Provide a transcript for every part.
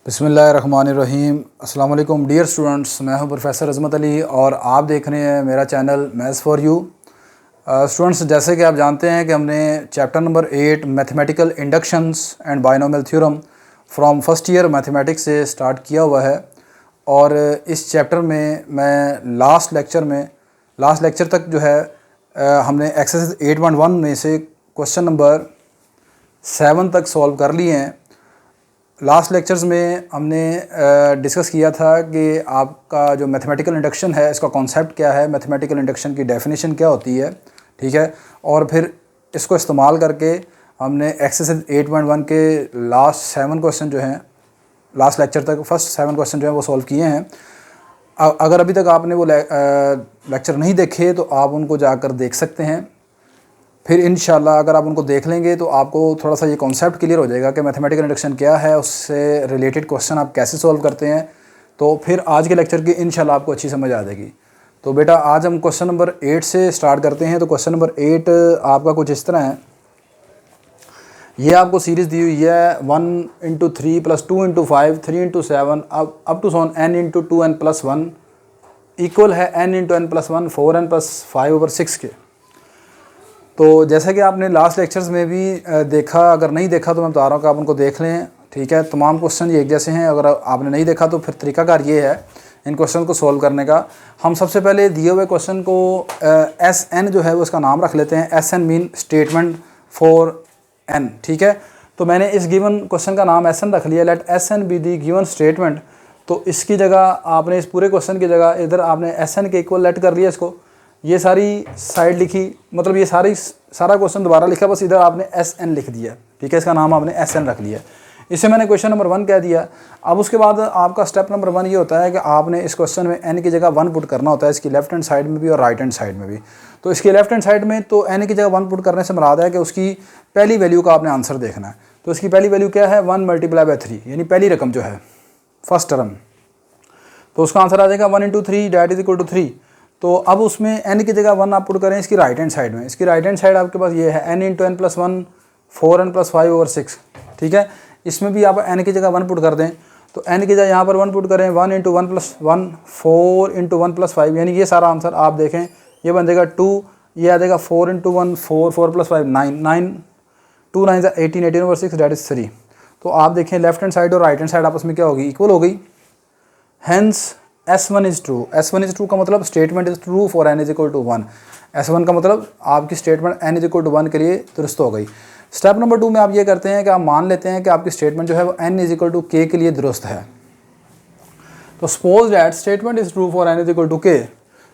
बिस्मिल्लाहिर्रहमानिर्रहीम। अस्सलाम वालेकुम डियर स्टूडेंट्स, मैं हूं प्रोफेसर अज़मत अली और आप देख रहे हैं मेरा channel maths for you. Students, जैसे कि आप जानते हैं कि हमने chapter number 8 mathematical inductions and binomial theorem from first year mathematics से स्टार्ट किया हुआ है और इस चैप्टर में मैं लास्ट लेक्चर तक जो है हमने एक्सरसाइज 8.1 में से क्वेश्चन नंबर 7 तक सॉल्व कर लिए हैं। लास्ट लेक्चर्स में हमने डिस्कस किया था कि आपका जो मैथमेटिकल इंडक्शन है इसका कॉन्सेप्ट क्या है, मैथमेटिकल इंडक्शन की डेफिनेशन क्या होती है, ठीक है। और फिर इसको इस्तेमाल करके हमने एक्सरसाइज 8.1 के लास्ट 7 क्वेश्चन जो हैं, लास्ट लेक्चर तक फर्स्ट 7 क्वेश्चन जो हैं वो सॉल्व किए हैं। अगर अभी तक आपने वो लेक्चर नहीं देखे तो आप उनको जाकर देख सकते हैं। फिर इंशाल्लाह अगर आप उनको देख लेंगे तो आपको थोड़ा सा ये कॉन्सेप्ट क्लियर हो जाएगा कि मैथमेटिकल इंडक्शन क्या है, उससे रिलेटेड क्वेश्चन आप कैसे सॉल्व करते हैं। तो फिर आज के लेक्चर की इंशाल्लाह आपको अच्छी समझ आ जाएगी। तो बेटा आज हम क्वेश्चन नंबर 8 से स्टार्ट करते हैं। तो क्वेश्चन नंबर 8 आपका कुछ इस तरह है। ये आपको सीरीज़ दी हुई है 1 × 3 + 2 × 5 3 × 7 अप टू सोन n × 2n+1 इक्वल है n × n+1 4n + 5/6 के। तो जैसा कि आपने लास्ट लेक्चर्स में भी देखा, अगर नहीं देखा तो मैं बता रहा हूँ कि आप उनको देख लें, ठीक है। तमाम क्वेश्चन ये एक जैसे हैं। अगर आपने नहीं देखा तो फिर तरीकाकार ये है इन क्वेश्चन को सॉल्व करने का। हम सबसे पहले दिए हुए क्वेश्चन को SN जो है वो इसका नाम रख लेते हैं। SN mean statement for n, ठीक है। तो मैंने इस गिवन क्वेश्चन का नाम SN रख लिया। Let SN be the given statement. तो इसकी जगह आपने इस पूरे क्वेश्चन की जगह इधर आपने SN के इक्वल लेट कर लिया इसको। ये सारी साइड लिखी, मतलब ये सारा क्वेश्चन दोबारा लिखा, बस इधर आपने SN लिख दिया, ठीक है। इसका नाम आपने SN रख लिया। इसे मैंने क्वेश्चन नंबर 1 कह दिया। अब उसके बाद आपका स्टेप नंबर 1 ये होता है कि आपने इस क्वेश्चन में n की जगह 1 पुट करना होता है, इसकी लेफ्ट हैंड साइड में भी और राइट हैंड साइड में भी। तो इसकी लेफ्ट हैंड साइड में तो n की जगह 1 पुट करने से मुराद है कि उसकी पहली वैल्यू का आपने आंसर देखना है। तो इसकी पहली वैल्यू क्या है, 1 × 3, यानी पहली रकम जो है फर्स्ट टर्म। तो उसका आंसर आ जाएगा 1 × 3 = 3। तो अब उसमें n की जगह 1 आप पुट करें इसकी राइट हैंड साइड में। इसकी राइट हैंड साइड आपके पास ये है n × n+1 4n + 5/6, ठीक है। इसमें भी आप n की जगह 1 पुट कर दें। तो n की जगह यहाँ पर 1 पुट करें, 1 × 1+1 4 × 1 + 5, यानी ये सारा आंसर आप देखें ये बन जाएगा 2, ये आ जाएगा 4 × 1 4 4 + 5 9 2 9 18 18/6 दैट इज़ 3। तो आप देखें लेफ्ट हैंड साइड और राइट हैंड साइड आपस में क्या होगी, इक्वल हो गई। Hence S1 is true. S1 is true का मतलब statement is true for n = 1। S1 का मतलब आपकी स्टेटमेंट n = 1 के लिए दुरुस्त हो गई। स्टेप नंबर 2 में आप ये करते हैं कि आप मान लेते हैं कि आपकी स्टेटमेंट जो है वो n = k के लिए दुरुस्त है। तो suppose that statement is true for n = k।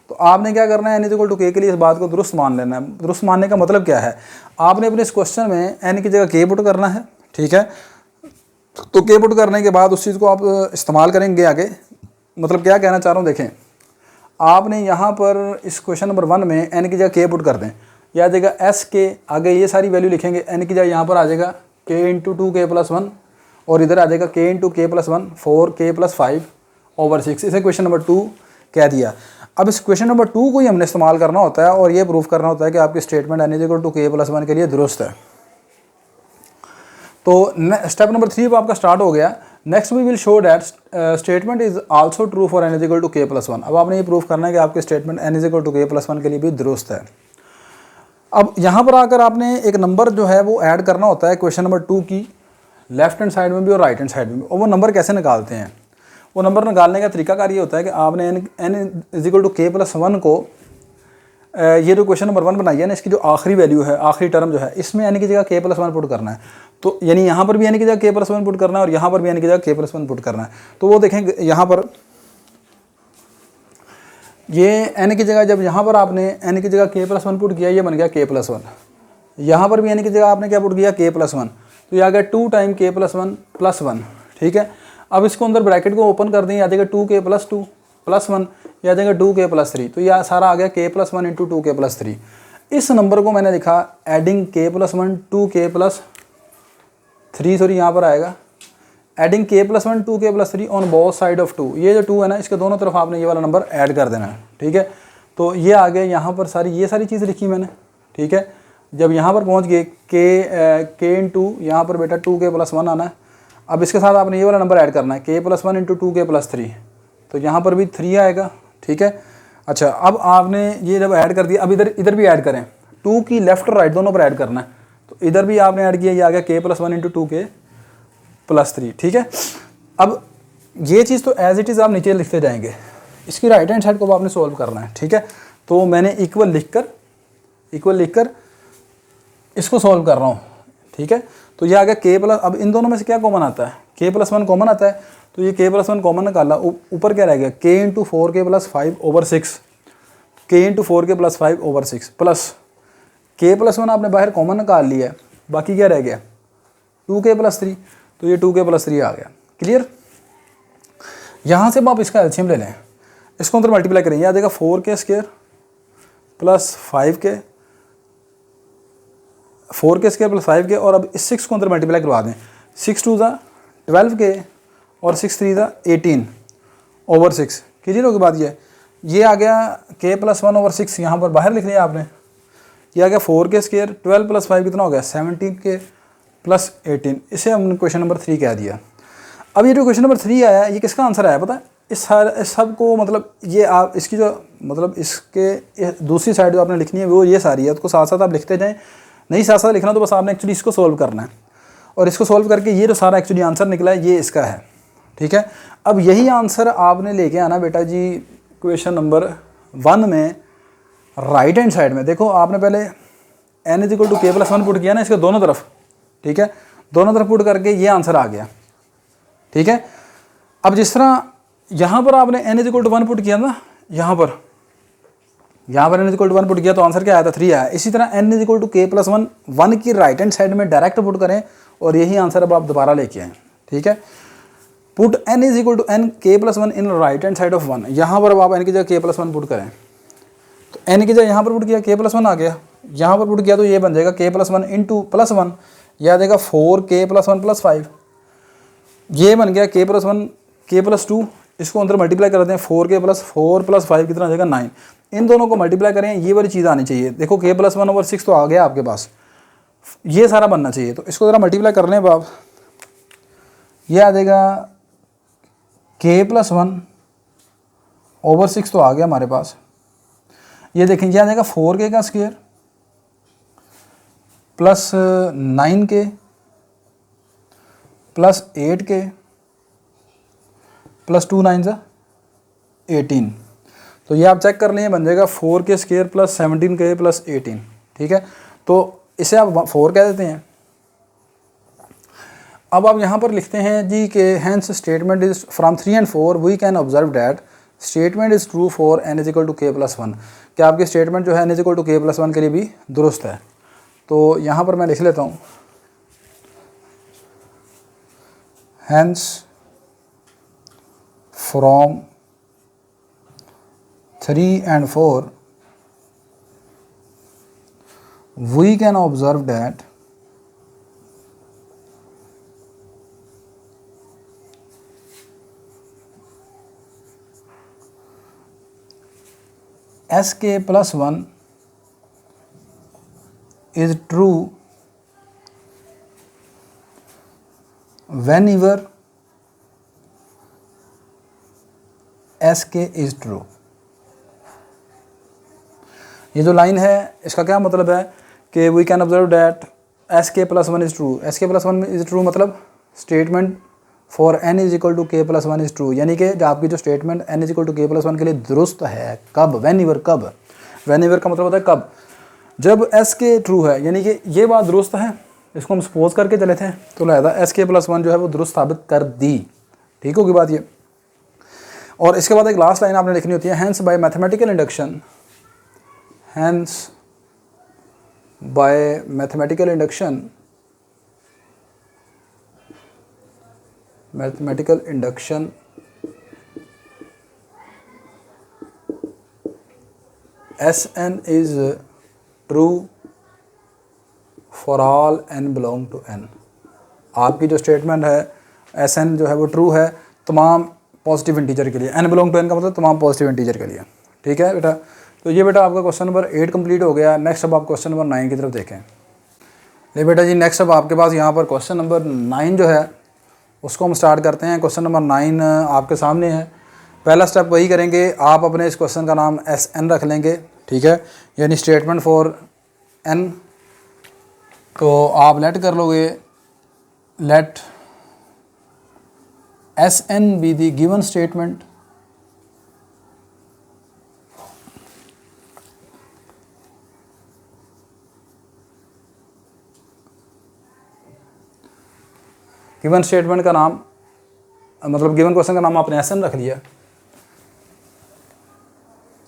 तो आपने क्या करना है, n = k के लिए इस बात को दुरुस्त मान लेना है। दुरुस्त मानने का मतलब क्या है, आपने अपने इस क्वेश्चन में n की जगह k पुट करना है, ठीक है। तो k पुट करने के बाद उस चीज़ को आप इस्तेमाल करेंगे आगे। मतलब क्या कहना चाह रहा हूँ, देखें आपने यहाँ पर इस क्वेश्चन नंबर 1 में n की जगह k पुट कर दें, यह आ जाएगा s के आगे ये सारी वैल्यू लिखेंगे। n की जगह यहाँ पर आ जाएगा k × 2k + 1 और इधर आ जाएगा k × k + 1 4k + 5/6। इसे क्वेश्चन नंबर 2 कह दिया। अब इस क्वेश्चन नंबर 2 को ही हमने इस्तेमाल करना होता है और ये प्रूफ करना होता है कि आपकी स्टेटमेंट n = k + 1 के लिए दुरुस्त है। तो स्टेप नंबर 3 पर आपका स्टार्ट हो गया। Next we will show that statement is also true for n = k + 1। अब आपने ये प्रूफ करना है कि आपकी स्टेटमेंट n = k + 1 के लिए भी दुरुस्त है। अब यहाँ पर आकर आपने एक नंबर जो है वो ऐड करना होता है क्वेश्चन नंबर 2 की लेफ्ट हैंड साइड में भी और राइट हैंड साइड में भी। और वो नंबर कैसे निकालते हैं, वो नंबर निकालने का तरीकाकार ये होता है कि आपने n = k + 1 को ये जो क्वेश्चन नंबर 1 बनाई है ना, इसकी जो आखिरी वैल्यू है, आखिरी टर्म जो है, इसमें n की जगह k + 1 पुट करना है। तो यानी यहाँ पर भी n की जगह k + 1 पुट करना है और यहाँ पर भी n की जगह k + 1 पुट करना है। तो वो देखें यहाँ पर ये n की जगह, जब यहाँ पर आपने n की जगह k + 1 पुट किया, ये बन गया k + 1। यहाँ पर भी n की जगह आपने क्या पुट किया, k + 1। तो ये आ गया 2 टाइम k + 1 + 1, ठीक है। अब इसको अंदर ब्रैकेट को ओपन कर दें, आ जाएगा 2k + 2 + 1, या आ जाएगा 2k + 3। तो यह सारा आ गया k + 1 × 2k + 3। इस नंबर को मैंने लिखा एडिंग k + 1 2k + 3, सॉरी यहाँ पर आएगा adding k + 1 2k + 3 on both side of 2। ये जो 2 है ना, इसके दोनों तरफ आपने ये वाला नंबर ऐड कर देना है, ठीक है। तो ये आ गया यहाँ पर ये सारी चीज़ लिखी मैंने, ठीक है। जब यहाँ पर पहुँच गए k × यहाँ पर बेटा 2k + 1 आना है। अब इसके साथ आपने ये वाला नंबर ऐड करना है, k + 1 × 2k + 3, तो यहाँ पर भी 3 आएगा, ठीक है। अच्छा, अब आपने ये जब ऐड कर दिया, अब इधर भी ऐड करें, 2 की लेफ्ट और राइट दोनों पर ऐड करना है, तो इधर भी आपने ऐड किया, ये आ गया k + 1 × 2k + 3, ठीक है। अब ये चीज़ तो एज इट इज़ आप नीचे लिखते जाएंगे, इसकी राइट हैंड साइड को आपने सोल्व करना है, ठीक है। तो मैंने इक्वल लिखकर इसको सोल्व कर रहा हूँ, ठीक है। तो ये आ गया k प्लस, अब इन दोनों में से क्या कॉमन आता है, k + 1 कॉमन आता है, तो ये k + 1 कॉमन निकाला, ऊपर क्या रह गया, k × 4k + 5/6, k × 4k + 5/6 plus k + 1 आपने बाहर कॉमन निकाल लिया है, बाकी क्या रह गया 2k + 3, तो ये 2k + 3 आ गया। क्लियर। यहाँ से आप इसका एलसीएम ले लें, इसको अंदर मल्टीप्लाई करें, आ जाएगा 4k² + 5k, 4k² + 5k, और अब इस 6 को अंदर मल्टीप्लाई करवा दें, 6 × 2 = 12k और 6 × 3 = 18/6। क्लियर होगी बात। ये आ गया k + 1/6, यहाँ पर बाहर लिख लिया आपने, ये आ गया 4k², 12 + 5 कितना हो गया 17k + 18, इसे हमने क्वेश्चन नंबर 3 कह दिया। अब ये जो क्वेश्चन नंबर 3 आया, ये किसका आंसर आया पता है, इस सब को, मतलब ये आप इसकी जो, मतलब इसके दूसरी साइड जो आपने लिखनी है वो ये सारी है, उसको साथ साथ आप लिखते जाएं, नहीं साथ साथ लिखना, तो बस आपने एक्चुअली इसको सोल्व करना है, और इसको सोल्व करके ये जो सारा एक्चुअली आंसर निकला है ये इसका है, ठीक है। अब यही आंसर आपने लेके आना बेटा जी क्वेश्चन नंबर 1 में, राइट हैंड साइड में देखो, आपने पहले n = k + 1 पुट किया ना इसके दोनों तरफ, ठीक है, दोनों तरफ पुट करके ये आंसर आ गया, ठीक है। अब जिस तरह यहाँ पर आपने n = 1 पुट किया ना, यहाँ पर n = 1 पुट किया तो आंसर क्या आया था 3 आया। इसी तरह n = k + 1 1 की राइट हैंड साइड में डायरेक्ट पुट करें और यही आंसर अब आप दोबारा लेके आएँ, ठीक है। Put n = n k + 1 in right hand side of 1, यहाँ पर अब आप n की जगह k + 1 पुट करें, तो n की जगह यहाँ पर पुट किया k + 1 आ गया, यहाँ पर पुट किया तो ये बन जाएगा k + 1 × +1, यह आ जाएगा 4k + 1 + 5, ये बन गया k + 1 k + 2, इसको अंदर मल्टीप्लाई कर देते हैं, 4k + 4 + 5 कितना आ जाएगा 9, इन दोनों को मल्टीप्लाई करें, ये वाली चीज़ आनी चाहिए, देखो k + 1/6 तो आ गया आपके पास, ये सारा बनना चाहिए, तो इसको ज़रा मल्टीप्लाई कर लें आप, ये आ जाएगा k + 1/6 तो आ गया हमारे पास, ये देखें ये आ जाएगा 4k² + 9k + 8k + 2 × 9 = 18, तो ये आप चेक कर लें, बन जाएगा 4k² + 17k + 18, ठीक है। तो इसे आप 4 कह देते हैं। अब आप यहाँ पर लिखते हैं जी कि hence statement is from 3 and 4 we can observe that statement is true for n = k + 1, क्या आपकी स्टेटमेंट जो है n = k + 1 के लिए भी दुरुस्त है। तो यहाँ पर मैं लिख लेता हूँ, hence from 3 and 4 we can observe that sk + 1 is true whenever sk is true। ये जो लाइन है इसका क्या मतलब है कि we can observe that sk + 1 is true, sk + 1 is true मतलब statement for n = k + 1 is true, यानी कि जो आपकी जो स्टेटमेंट n = k + 1 के लिए दुरुस्त है, कब, व्हेनेवर, कब, व्हेनेवर का मतलब होता है कब, जब sk ट्रू है, यानी कि ये बात दुरुस्त है, इसको हम सपोज करके चले थे, तो लिहाजा sk + 1 जो है वो दुरुस्त साबित कर दी, ठीक होगी बात ये। और इसके बाद एक लास्ट लाइन आपने लिखनी होती है, hence by mathematical induction, hence by mathematical induction Sn is true for all n belong to n। आपकी जो स्टेटमेंट है Sn जो है वो ट्रू है तमाम पॉजिटिव इंटीजर के लिए, n बिलोंग टू n का मतलब तमाम पॉजिटिव इंटीजर के लिए, ठीक है बेटा। तो ये बेटा आपका क्वेश्चन नंबर 8 कंप्लीट हो गया। नेक्स्ट अब आप क्वेश्चन नंबर 9 की तरफ देखें। ले बेटा जी नेक्स्ट अब आपके पास यहाँ पर क्वेश्चन नंबर 9 जो है उसको हम स्टार्ट करते हैं। क्वेश्चन नंबर 9 आपके सामने है। पहला स्टेप वही करेंगे, आप अपने इस क्वेश्चन का नाम SN रख लेंगे, ठीक है, यानी स्टेटमेंट फॉर N। तो आप लेट कर लोगे, let SN be the given statement. Given statement का नाम मतलब गिवन क्वेश्चन का नाम आपने SN रख लिया,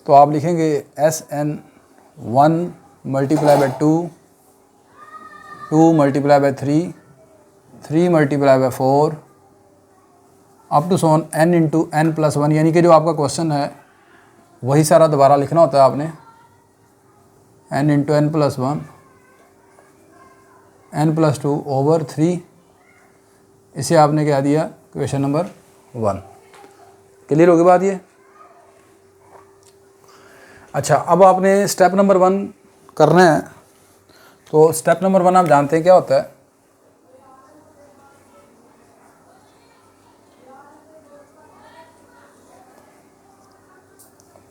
तो आप लिखेंगे SN 1 multiply by 2, 2 multiply by 3, 3 multiply by 4 up to सोन N इंटू N प्लस 1, यानी कि जो आपका क्वेश्चन है वही सारा दोबारा लिखना होता है आपने। N into N plus 1, N plus 2 over 3, इसे आपने क्या दिया, क्वेश्चन नंबर 1। क्लियर होगी बात ये? अच्छा, अब आपने स्टेप नंबर 1 करना है। तो स्टेप नंबर 1 आप जानते हैं क्या होता है।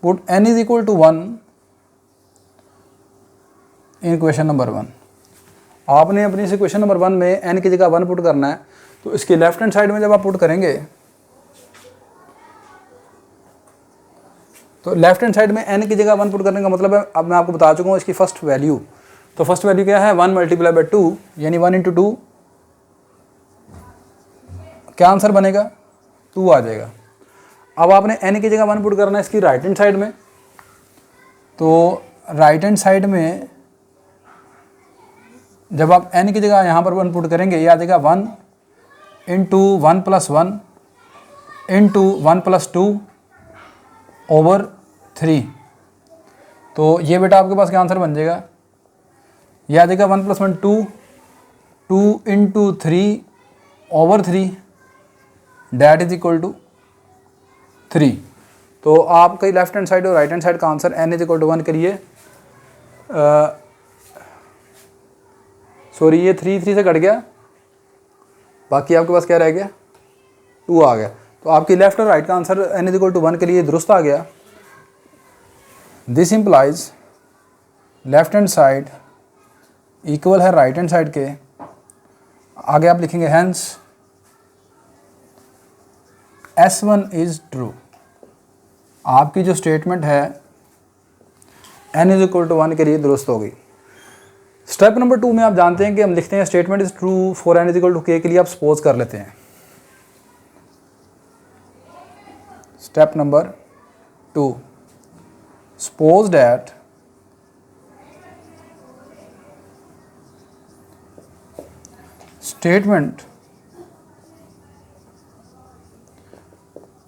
Put N is equal to 1 in question number 1। आपने अपनी से क्वेश्चन नंबर 1 में N की जगह 1 पुट करना है। तो इसके लेफ्ट हैंड साइड में जब आप पुट करेंगे, तो लेफ्ट हैंड साइड में N की जगह 1 पुट करने का मतलब है, अब मैं आपको बता चुका हूँ इसकी फर्स्ट वैल्यू। तो फर्स्ट वैल्यू क्या है, 1 मल्टीप्लाई बाई 2, यानी 1 इंटू 2, क्या आंसर बनेगा, 2 आ जाएगा। अब आपने N की जगह 1 पुट करना है इसकी राइट हैंड साइड में। तो राइट हैंड साइड में जब आप N की जगह यहाँ पर 1 पुट करेंगे, ये आ जाएगा 1 into 1 plus 1 into 1 plus 2 over 3। तो ये बेटा आपके पास क्या आंसर बन जाएगा, ये आ जाएगा 1 plus 1 2, 2 into 3 over 3 that is equal to 3। तो आपका लेफ्ट हैंड साइड और राइट हैंड साइड का answer N is equal to 1 के लिए, सॉरी ये 3 से कट गया, बाकी आपके पास क्या रह गया, 2 आ गया। तो आपकी लेफ्ट और राइट का answer N is equal to 1 के लिए दुरुस्त आ गया। This implies left hand side equal है राइट हैंड साइड के। आगे आप लिखेंगे हैंस S1 इज ट्रू। आपकी जो स्टेटमेंट है N इज इक्वल टू 1 के लिए दुरुस्त हो गई। स्टेप नंबर 2 में आप जानते हैं कि हम लिखते हैं statement is true for N is equal to K के लिए आप सपोज कर लेते हैं। Step number 2, suppose that statement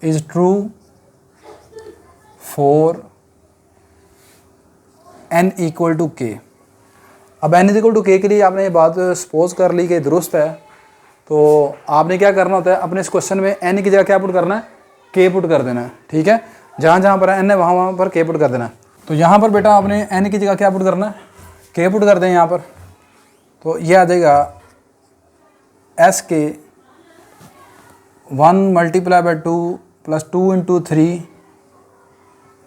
is true for N equal to K। अब N is equal to K के लिए आपने ये बात सपोज कर ली कि दुरुस्त है। तो आपने क्या करना होता है, अपने इस क्वेश्चन में N की जगह क्या पुट करना है, K पुट कर देना है, ठीक है। जहाँ जहाँ पर N है वहाँ पर K पुट कर देना है। तो यहाँ पर बेटा आपने N की जगह क्या पुट करना है, K पुट कर दें यहाँ पर। तो ये आ जाएगा SK 1 multiply by 2 plus 2 into 3,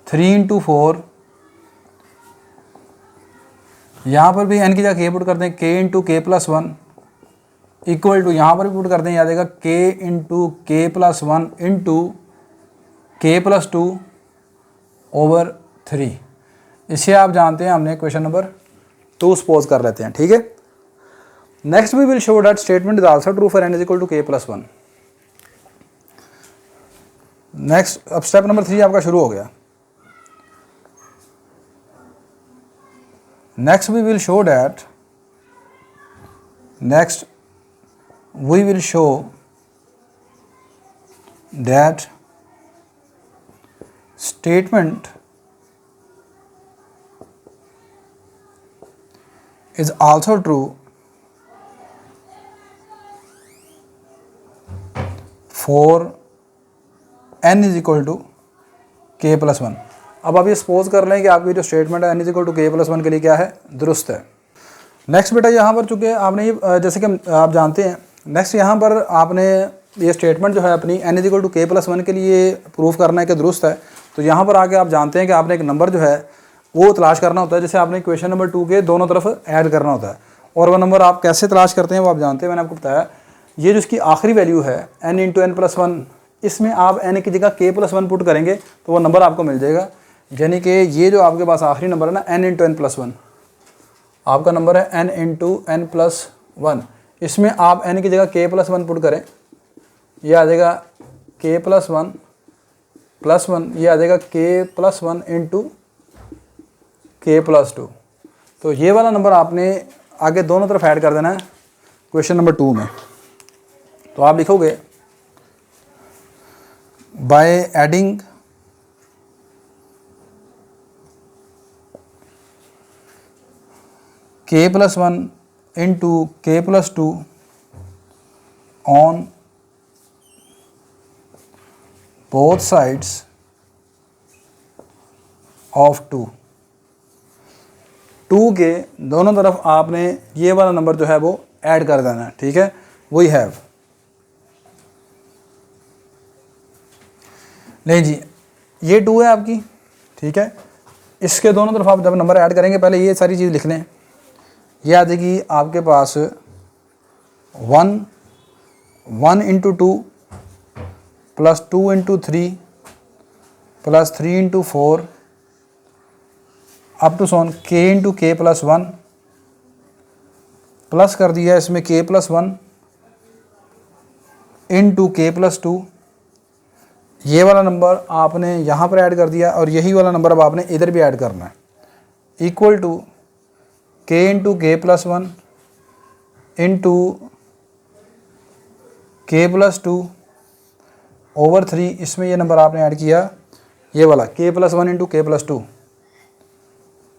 3 into 4, यहाँ पर भी N की जगह K पुट कर दें, K into K plus 1 equal to, यहाँ पर भी पुट कर दें, आ जाएगा K into K plus 1 into K plus 2 over 3। इसे आप जानते हैं, हमने क्वेश्चन नंबर 2 सपोज कर लेते हैं, ठीक है। Next we will show that statement is also true for N is equal to K plus 1। Next अब स्टेप नंबर 3 आपका शुरू हो गया। Next we will show that statement is also true for N is equal to K plus 1। अब आप ये suppose कर लें कि आपकी जो स्टेटमेंट है N is equal to K plus 1 के लिए क्या है, दुरुस्त है। नेक्स्ट बेटा यहाँ पर चूँकि आपने ये जैसे कि आप जानते हैं, नेक्स्ट यहाँ पर आपने ये स्टेटमेंट जो है अपनी n इज इक्वल टू के प्लस वन के लिए प्रूफ करना है कि दुरुस्त है, तो यहाँ पर आके आप जानते हैं कि आपने एक नंबर जो है वो तलाश करना होता है, जैसे आपने क्वेश्चन नंबर 2 के दोनों तरफ ऐड करना होता है। और वो नंबर आप कैसे तलाश करते हैं वो आप जानते हैं, मैंने आपको बताया। ये जो इसकी आखिरी वैल्यू है n into N plus one, इसमें आप n की जगह k प्लस वन पुट करेंगे तो वो नंबर आपको मिल जाएगा। यानी कि ये जो आपके पास आखिरी नंबर है ना n into N plus one, आपका नंबर है n into N plus one, इसमें आप n की जगह k प्लस वन पुट करें, ये आ जाएगा k प्लस वन, ये आ जाएगा k प्लस वन इंटू के प्लस टू। तो ये वाला नंबर आपने आगे दोनों तरफ ऐड कर देना है क्वेश्चन नंबर 2 में। तो आप लिखोगे by adding k plus one into के plus two on both sides of 2 के दोनों तरफ आपने ये वाला नंबर जो है वो ऐड कर देना है, ठीक है। वी हैव, नहीं जी ये 2 है आपकी, ठीक है। इसके दोनों तरफ आप जब नंबर ऐड करेंगे, पहले ये सारी चीज़ लिख लें। ये आ जाएगी आपके पास 1 into two plus 2 into three plus 3 into four up to सोन k इंटू के प्लस वन, प्लस कर दिया इसमें k प्लस वन इंटू के प्लस टू। ये वाला नंबर आपने यहाँ पर ऐड कर दिया और यही वाला नंबर अब आपने इधर भी ऐड करना है, इक्वल टू k इंटू के प्लस वन इंटू के प्लस टू ओवर 3। इसमें ये नंबर आपने ऐड किया, ये वाला k प्लस वन इंटू के प्लस टू,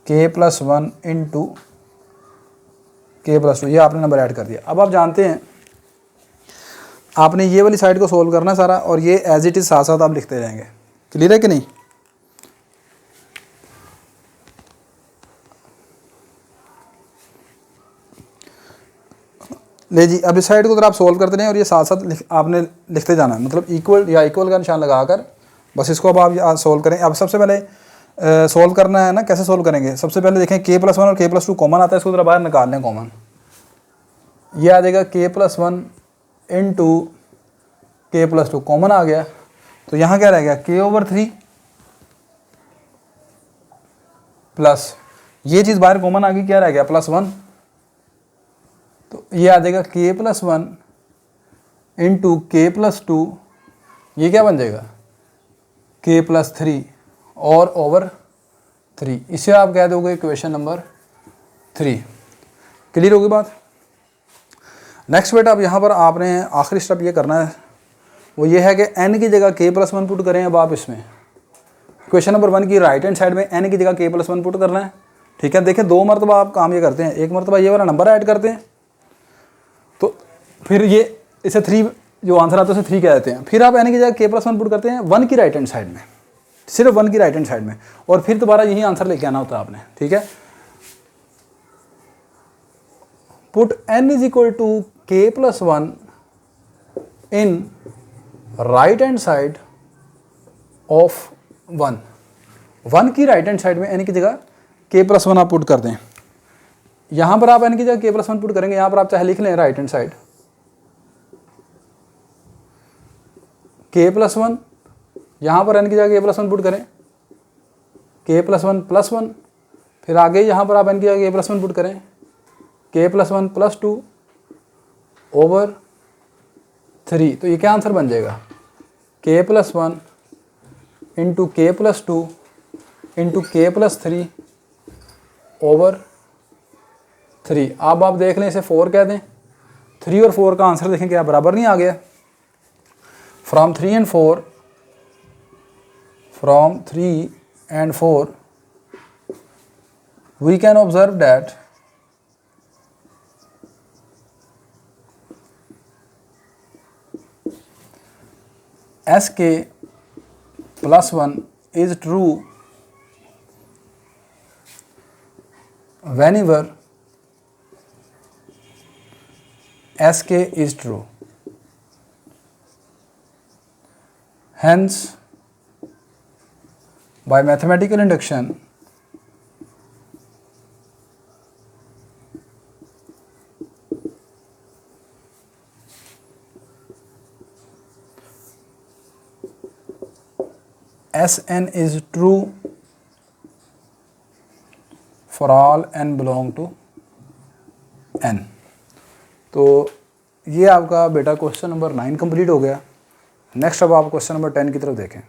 के प्लस वन इंटू के प्लस टू, ये आपने नंबर ऐड कर दिया। अब आप जानते हैं आपने ये वाली साइड को सोल्व करना है सारा, और ये एज इट इज़ साथ साथ आप लिखते रहेंगे। क्लियर है कि नहीं? ले जी, अब इस साइड को अगर आप सोल्व करते रहें और ये साथ साथ आपने लिखते जाना है, मतलब इक्वल या इक्वल का निशान लगाकर बस इसको अब आप सोल्व करें। अब सबसे पहले सोल्व करना है ना, कैसे सोल्व करेंगे? सबसे पहले देखें k प्लस वन और k प्लस टू कॉमन आता है, इसको जरा बाहर निकाल लें कॉमन। ये आ जाएगा k प्लस वन इंटू के प्लस टू, कॉमन आ गया। तो यहाँ क्या रह गया? k ओवर 3 प्लस ये चीज़ बाहर कॉमन आ गई, क्या रह गया? Plus one. तो ये आ जाएगा k प्लस वन इंटू के प्लस टू, ये क्या बन जाएगा? k प्लस थ्री और ओवर 3। इसे आप कह दोगे क्वेश्चन नंबर 3। क्लियर होगी बात? नेक्स्ट बेटा, अब यहाँ पर आपने आखिरी स्टेप ये करना है, वो ये है कि n की जगह k प्लस वन पुट करें। अब आप इसमें क्वेश्चन नंबर 1 की राइट हैंड साइड में n की जगह k प्लस वन पुट करना है, ठीक है। देखिए 2 मरतबा आप काम ये करते हैं, एक मरतबा ये वाला नंबर ऐड करते हैं, तो फिर ये इसे 3 जो आंसर आता है उसे 3 कह देते हैं। फिर आप n की जगह k प्लस वन पुट करते हैं 1 की राइट हैंड साइड में, सिर्फ 1 की राइट हैंड साइड में, और फिर दोबारा यही आंसर लेके आना होता है आपने, ठीक है। Put n is equal to k plus one in right hand side of 1 की राइट हैंड साइड में n की जगह k प्लस वन आप पुट कर दें। यहाँ पर आप n की जगह k प्लस वन पुट करेंगे, यहाँ पर आप चाहे लिख लें right hand side k plus one, यहाँ पर n की जगह k प्लस वन पुट करें, k प्लस वन, फिर आगे यहाँ पर आप n की जगह k प्लस वन पुट करें, k plus one plus two over 3। तो ये क्या आंसर बन जाएगा? k प्लस वन इंटू के प्लस टू इंटू के प्लस थ्री ओवर 3। अब आप देख लें, इसे 4 कह दें। 3 और 4 का आंसर देखें क्या बराबर नहीं आ गया? From 3 and 4 we can observe that sk plus 1 is true whenever sk is true। hence by mathematical induction Sn is true for all n belong to n। तो ये आपका बेटा क्वेश्चन नंबर 9 कंप्लीट हो गया। नेक्स्ट अब आप question number 10 की तरफ देखें।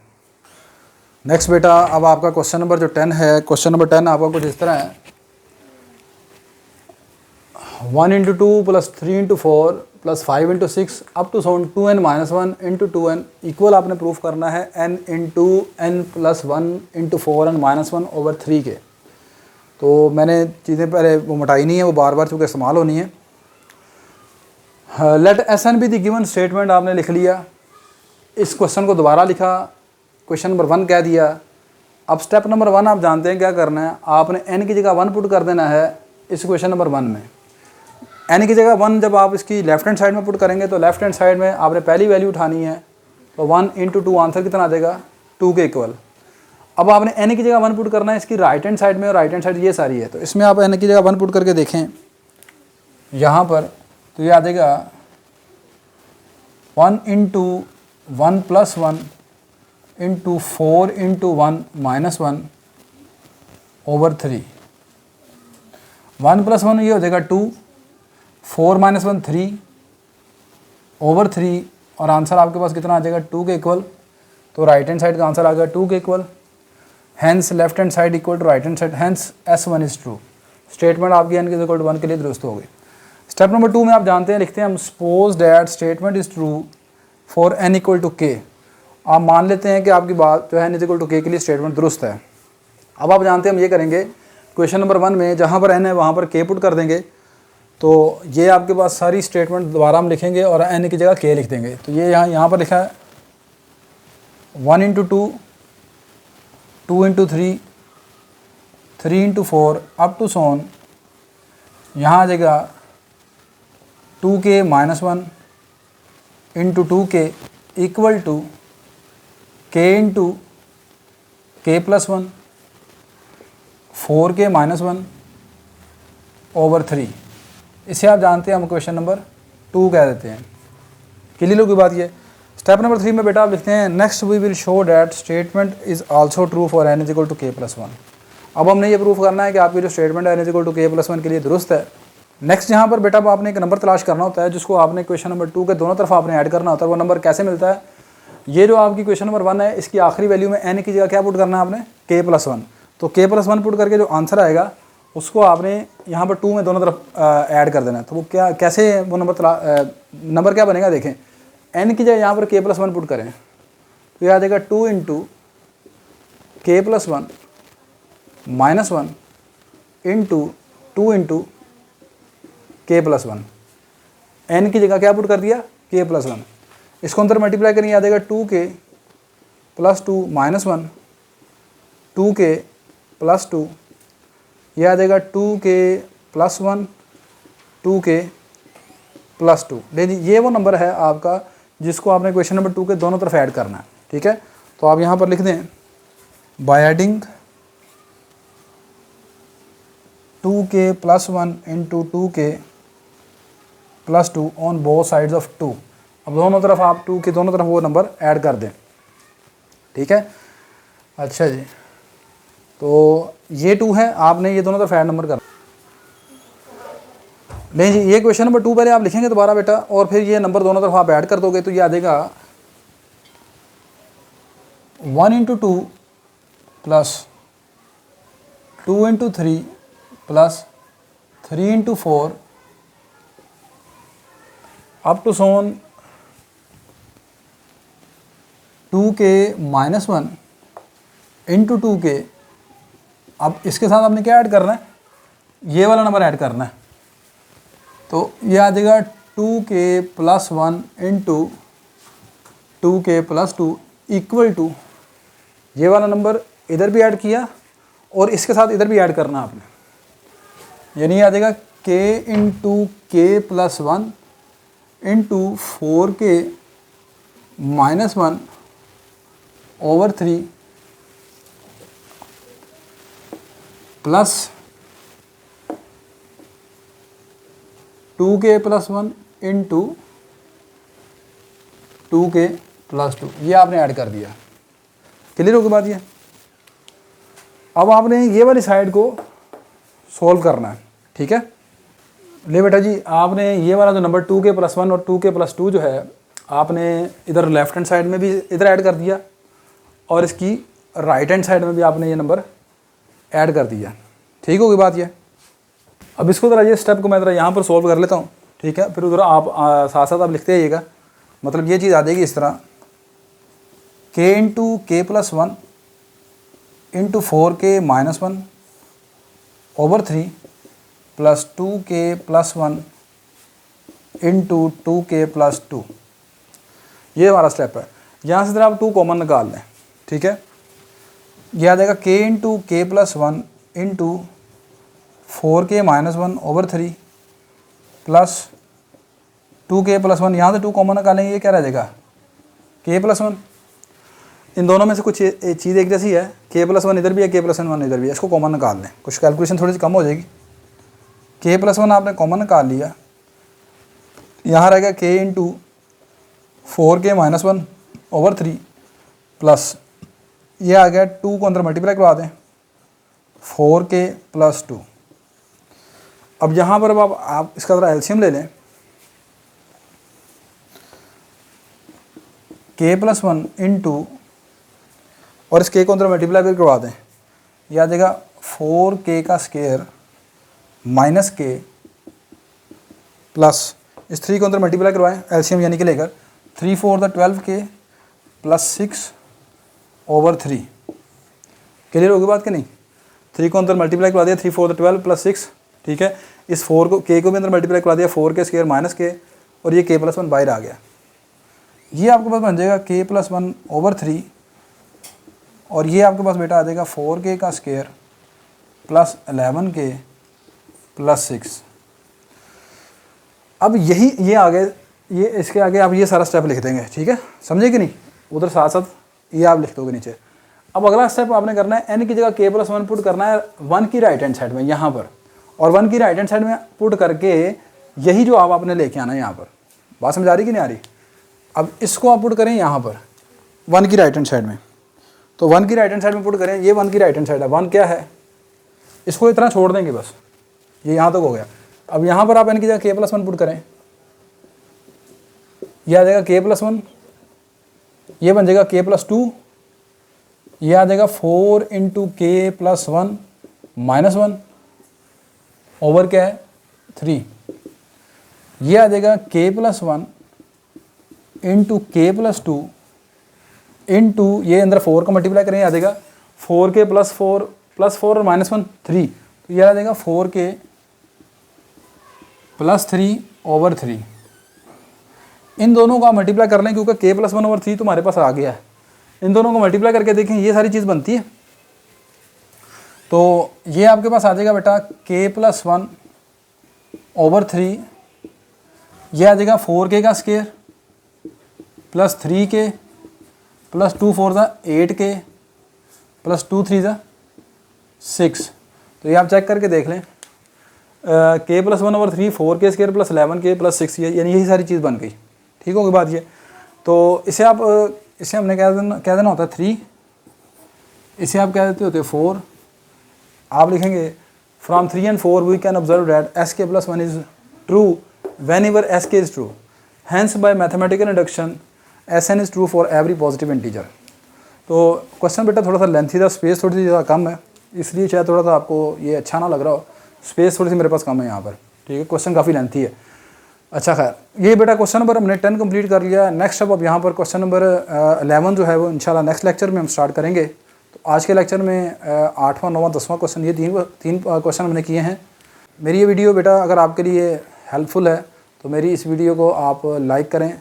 नेक्स्ट बेटा अब आपका क्वेश्चन नंबर जो 10 है, क्वेश्चन नंबर 10 आपका कुछ इस तरह है, 1 into 2 plus 3 into 4 plus 5 into 6 up to 2n minus 1 into 2n equal आपने प्रूफ करना है n into n plus 1 into 4n minus 1 over 3 के। तो मैंने चीज़ें पहले वो मिटाई नहीं है, वो बार बार चूँकि इस्तेमाल होनी है। Let S N be the given statement आपने लिख लिया, इस क्वेश्चन को दोबारा लिखा, क्वेश्चन नंबर 1 कह दिया। अब स्टेप नंबर 1 आप जानते हैं क्या करना है, आपने n की जगह 1 पुट कर देना है इस क्वेश्चन नंबर 1 में। n की जगह 1 जब आप इसकी लेफ्ट हैंड साइड में पुट करेंगे तो लेफ्ट हैंड साइड में आपने पहली वैल्यू उठानी है, तो 1 into 2 आंसर कितना आ जाएगा, 2 के इक्वल। अब आपने n की जगह 1 पुट करना है इसकी राइट हैंड साइड में, और राइट हैंड साइड ये सारी है, तो इसमें आप n की जगह 1 पुट करके देखें यहाँ पर, तो ये आ जाएगा 1 into 1 plus 1 into 4 into 1 minus 1 over 3। 1 plus 1 ये हो जाएगा 2, 4 minus 1 3 over 3, और आंसर आपके पास कितना आ जाएगा, 2 के इक्वल। तो राइट हैंड साइड का आंसर आ गया 2 के equal. Hence left hand side equal to right hand side, hence S1 is true. Statement आपकी n के इक्वल टू 1 के लिए दुरुस्त हो गई। स्टेप नंबर 2 में आप जानते हैं, लिखते हैं हम suppose that statement is true for n equal to k। आप मान लेते हैं कि आपकी बात जो है n इक्वल टू k के लिए स्टेटमेंट दुरुस्त है। अब आप जानते हैं हम ये करेंगे, क्वेश्चन नंबर 1 में जहाँ पर n है वहाँ पर k पुट कर देंगे, तो ये आपके पास सारी स्टेटमेंट दोबारा हम लिखेंगे और n की जगह k लिख देंगे। तो ये यहाँ पर लिखा है 1 into 2, 2 into 3, 3 into 4 up to so on, यहाँ आ जाएगा 2k minus 1 into 2k equal to k into k plus 1, 4k minus 1 over 3। इसे आप जानते हैं हम क्वेश्चन नंबर 2 कह देते हैं। क्लियर की बात ये। स्टेप नंबर 3 में बेटा आप लिखते हैं next we will show that statement is also true for n is equal to k plus 1। अब हमने ये प्रूफ करना है कि आपकी जो स्टेटमेंट है n is equal to k plus 1 के लिए दुरुस्त है। नेक्स्ट यहाँ पर बेटा आपने एक नंबर तलाश करना होता है जिसको आपने क्वेश्चन नंबर 2 के दोनों तरफ आपने ऐड करना होता है। वो नंबर कैसे मिलता है, ये जो आपकी क्वेश्चन नंबर 1 है इसकी आखिरी वैल्यू में n की जगह क्या पुट करना है आपने, k प्लस 1। तो k प्लस 1 पुट करके जो आंसर आएगा उसको आपने यहाँ पर 2 में दोनों तरफ ऐड कर देना है। तो वो क्या कैसे वो नंबर क्या बनेगा, देखें n की जगह यहाँ पर k प्लस 1 पुट करें तो यह आ जाएगा 2 into k plus 1 minus 1 into 2 into k plus 1। n की जगह क्या पुट कर दिया, k प्लस 1। इसको अंदर मल्टीप्लाई करेंगे आ जाएगा 2k plus 2 minus 1, 2k plus 2, यह आ जाएगा 2k प्लस 1, 2k प्लस 2। देखिए ये वो नंबर है आपका जिसको आपने क्वेश्चन नंबर 2 के दोनों तरफ ऐड करना है। ठीक है, तो आप यहाँ पर लिख दें by adding 2k plus 1 into 2k plus 2 on both sides of 2। अब दोनों तरफ आप 2 के दोनों तरफ वो नंबर ऐड कर दें। ठीक है, अच्छा जी, तो ये 2 है, आपने ये दोनों तरफ ऐड नंबर करना। नहीं जी, ये क्वेश्चन नंबर 2 पहले आप लिखेंगे दोबारा बेटा, और फिर ये नंबर दोनों तरफ आप ऐड कर दोगे तो ये आ जाएगा 1 into 2 plus 2 into 3 plus 3 into 4 up to सोन 2k माइनस 1 इंटू 2k। अब इसके साथ आपने क्या ऐड करना है, ये वाला नंबर ऐड करना है। तो ये आ जाएगा 2k plus 1 into 2k plus 2 equal to ये वाला नंबर इधर भी ऐड किया और इसके साथ इधर भी ऐड करना आपने, यानी आ जाएगा k into k plus 1 into 4k minus 1 over 3 plus 2k + 1 into 2k + 2, ये आपने ऐड कर दिया। क्लियर होगी बात ये। अब आपने ये वाली साइड को सोल्व करना है, ठीक है। ले बेटा जी, आपने ये वाला जो नंबर 2k + 1 और 2k + 2 जो है आपने इधर लेफ्ट हैंड साइड में भी इधर ऐड कर दिया और इसकी राइट हैंड साइड में भी आपने ये नंबर ऐड कर दिया। ठीक होगी बात ये। अब इसको ज़रा ये स्टेप को मैं ज़रा यहाँ पर सोल्व कर लेता हूँ, ठीक है। फिर उधर आप साथ साथ आप लिखते जाइएगा। मतलब ये चीज़ आ जाएगी इस तरह, k × k + 1 into 4k - 1 over 3 plus 2k + 1 into 2k + 2, ये हमारा स्टेप है। यहाँ से ज़रा आप 2 कॉमन निकाल लें, ठीक है। यह आ जाएगा k × k + 1 into 4k - 1 over 3 plus 2k + 1, यहाँ से 2 कॉमन निकालेंगे, ये क्या रह जाएगा k + 1। इन दोनों में से कुछ चीज़ एक जैसी है, k + 1 इधर भी है, k + 1 इधर भी है, इसको कॉमन निकाल लें, कुछ कैलकुलेशन थोड़ी सी कम हो जाएगी। k + 1 आपने कॉमन निकाल लिया, यहाँ रहेगा k × 4k - 1 ओवर 3 प्लस ये आ गया 2 को अंदर मल्टीप्लाई करवा दें 4k + 2। अब यहाँ पर अब आप इसका ज़रा एलसीएम ले लें, k + 1 इंटू और इस k को अंदर मल्टीप्लाई करवा दें, यह आ जाएगा 4k² - k प्लस इस 3 को अंदर मल्टीप्लाई करवाएं एलसीएम यानी कि लेकर 3 × 4 = 12k प्लस 6 ओवर 3। क्लियर होगी बात कि नहीं। 3 को अंदर मल्टीप्लाई करवा दिया, 3 × 4 = 12 प्लस 6, ठीक है। इस 4 को k को भी अंदर मल्टीप्लाई करवा दिया, 4k² - k और ये k + 1 बाहर आ गया। ये आपके पास बन जाएगा k + 1 ओवर 3 और ये आपके पास बेटा आ जाएगा 4k² प्लस 11k प्लस 6। अब यही ये आगे ये इसके आगे आप ये सारा स्टेप लिख देंगे, ठीक है, समझे कि नहीं। उधर साथ साथ ये आप लिख दोगे नीचे। अब अगला स्टेप आपने करना है, n की जगह k + 1 पुट करना है 1 की राइट हैंड साइड में यहाँ पर, और 1 की राइट हैंड साइड में पुट करके यही जो आपने लेके आना है यहाँ पर। बात समझ आ रही कि नहीं आ रही। अब इसको आप पुट करें यहाँ पर 1 की राइट हैंड साइड में, तो 1 की राइट हैंड साइड में पुट करें, ये 1 की राइट हैंड साइड है, 1 क्या है, इसको इतना छोड़ देंगे बस, ये यहाँ तक हो गया। अब यहाँ पर आप n की जगह k + 1 पुट करें, ये आ जाएगा k + 1, ये बन जाएगा k + 2, ये आ जाएगा 4 × k + 1 - 1 ओवर क्या है 3, ये आ जाएगा k + 1 इंटू k + 2 इंटू ये अंदर 4 का मल्टीप्लाई करें, आ जाएगा 4k + 4 और -1 3, तो ये आ जाएगा 4k + 3 ओवर 3। इन दोनों का मल्टीप्लाई कर लें क्योंकि k + 1 ओवर 3 तुम्हारे पास आ गया है। इन दोनों को मल्टीप्लाई करके देखें, ये सारी चीज़ बनती है। तो ये आपके पास आ जाएगा बेटा k + 1 ओवर 3, ये आ जाएगा 4k² plus 3k plus 2 × 4 = 8k plus 2 × 3 = 6। तो ये आप चेक करके देख लें, k + 1 over 3 4k² plus 11k plus 6, यानी यही सारी चीज़ बन गई। ठीक होगी बात ये। तो इसे आप इसे हमने कह देना होता है 3, इसे आप कह देते होते 4। आप लिखेंगे from 3 and 4 we can observe that sk + 1 is true whenever sk is true, hence by mathematical induction Sn is true for every positive integer. तो क्वेश्चन बेटा थोड़ा सा लेंथी था, स्पेस थोड़ी सी ज़्यादा कम है, इसलिए शायद थोड़ा सा आपको ये अच्छा ना लग रहा हो, स्पेस थोड़ी सी मेरे पास कम है यहाँ पर, ठीक है। क्वेश्चन काफ़ी लेंथी है। अच्छा खैर, ये बेटा क्वेश्चन नंबर हमने 10 कंप्लीट कर लिया। नेक्स्ट अब यहाँ पर क्वेश्चन नंबर 11 जो है वो इंशाल्लाह नेक्स्ट लेक्चर में हम स्टार्ट करेंगे। तो आज के लेक्चर में 8वां 9वां 10वां क्वेश्चन, ये तीन क्वेश्चन हमने किए हैं। मेरी ये वीडियो बेटा अगर आपके लिए हेल्पफुल है तो मेरी इस वीडियो को आप लाइक करें,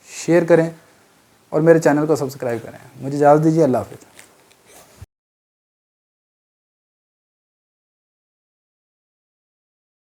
शेयर करें और मेरे चैनल को सब्सक्राइब करें। मुझे इजाज़त दीजिए, अल्लाह हाफ़िज़।